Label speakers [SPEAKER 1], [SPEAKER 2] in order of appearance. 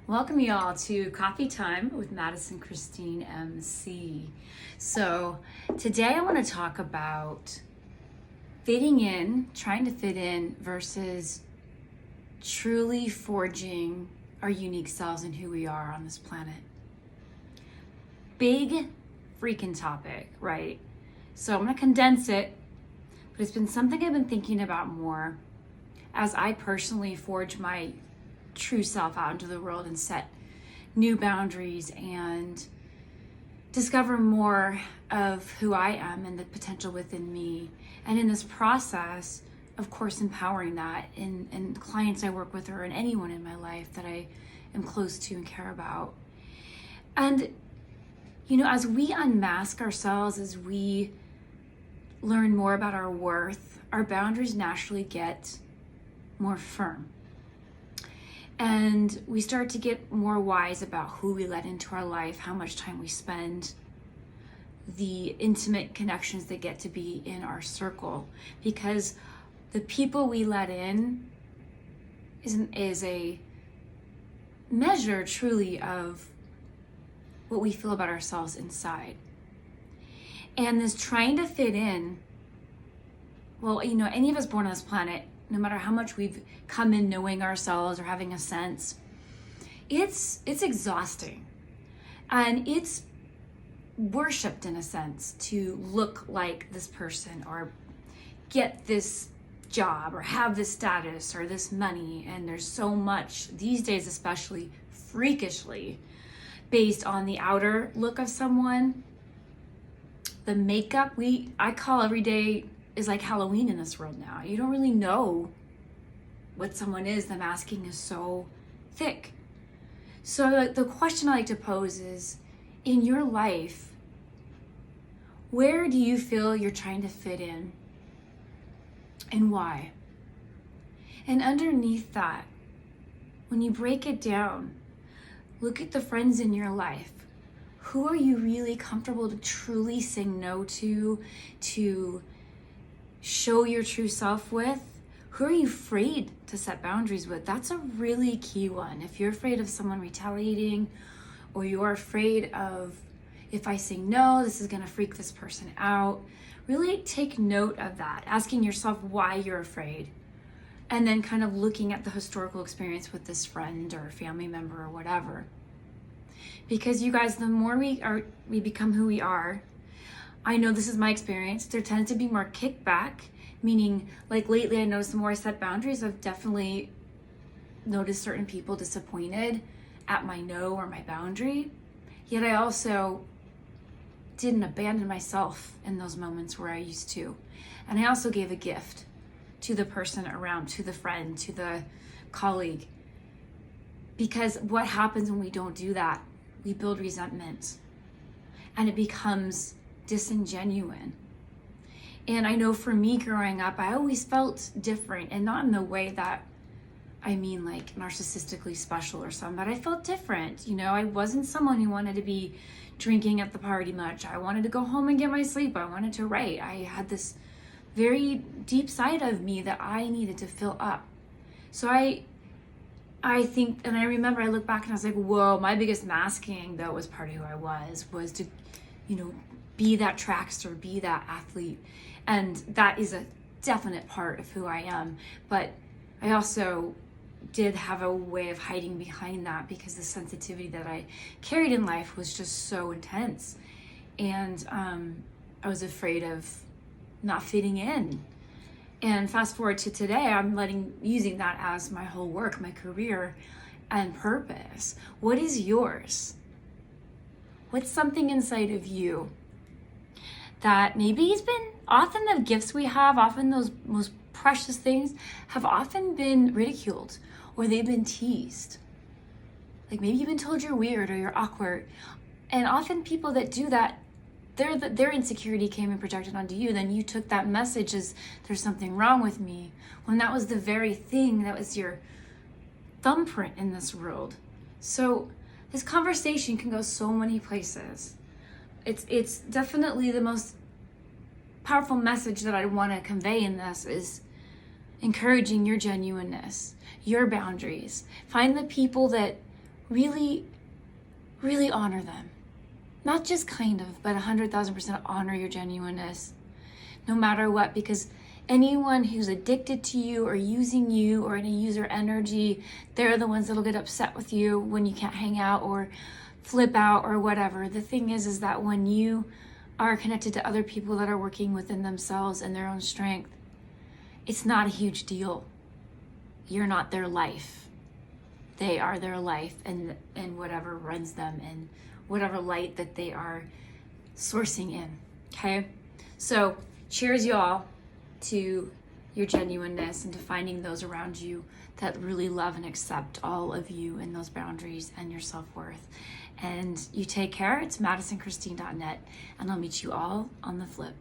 [SPEAKER 1] Welcome you all to Coffee Time with Madison Christine MC. So today I want to talk about fitting in, trying to fit in versus truly forging our unique selves and who we are on this planet. Big freaking topic, right? So I'm going to condense it, but it's been something I've been thinking about more as I personally forge my true self out into the world and set new boundaries and discover more of who I am and the potential within me. And in this process, of course, empowering that in the clients I work with or in anyone in my life that I am close to and care about. And, as we unmask ourselves, as we learn more about our worth, our boundaries naturally get more firm. And we start to get more wise about who we let into our life, how much time we spend, the intimate connections that get to be in our circle. Because the people we let in is a measure truly of what we feel about ourselves inside. And this trying to fit in, well, any of us born on this planet, no matter how much we've come in knowing ourselves or having a sense, it's exhausting. And it's worshipped in a sense to look like this person or get this job or have this status or this money. And there's so much these days, especially freakishly based on the outer look of someone. The makeup I call every day is like Halloween in this world now. You don't really know what someone is. The masking is so thick. So the question I like to pose is, in your life, where do you feel you're trying to fit in and why? And underneath that, when you break it down, look at the friends in your life. Who are you really comfortable to truly say no to show your true self with? Who are you afraid to set boundaries with? That's a really key one. If you're afraid of someone retaliating, or you're afraid of, if I say no, this is gonna freak this person out, really take note of that, asking yourself why you're afraid, and then kind of looking at the historical experience with this friend or family member or whatever. Because you guys, the more we become who we are, I know this is my experience, there tends to be more kickback, meaning like lately I noticed the more I set boundaries, I've definitely noticed certain people disappointed at my no or my boundary. Yet I also didn't abandon myself in those moments where I used to. And I also gave a gift to the person around, to the friend, to the colleague. Because what happens when we don't do that? We build resentment and it becomes disingenuine. And I know for me growing up, I always felt different, and not in the way that I mean like narcissistically special or something, but I felt different. I wasn't someone who wanted to be drinking at the party much. I wanted to go home and get my sleep. I wanted to write. I had this very deep side of me that I needed to fill up. So I think, and I remember I look back and I was like, whoa, my biggest masking though was part of who I was to, be that trackster, be that athlete. And that is a definite part of who I am. But I also did have a way of hiding behind that because the sensitivity that I carried in life was just so intense. And I was afraid of not fitting in. And fast forward to today, I'm using that as my whole work, my career and purpose. What is yours? What's something inside of you that maybe has been, often the gifts we have, often those most precious things have often been ridiculed or they've been teased. Like maybe you've been told you're weird or you're awkward. And often people that do that, their insecurity came and projected onto you. Then you took that message as there's something wrong with me, when that was the very thing that was your thumbprint in this world. So this conversation can go so many places. It's definitely the most powerful message that I want to convey in this is encouraging your genuineness, your boundaries. Find the people that really, really honor them. Not just kind of, but 100,000% honor your genuineness, no matter what, because anyone who's addicted to you or using you or in a user energy, they're the ones that'll get upset with you when you can't hang out or flip out or whatever. The thing is that when you are connected to other people that are working within themselves and their own strength, it's not a huge deal. You're not their life. They are their life and whatever runs them and whatever light that they are sourcing in, okay? So cheers, y'all, to your genuineness and to finding those around you that really love and accept all of you and those boundaries and your self-worth. And you take care. It's MadisonChristine.net, and I'll meet you all on the flip.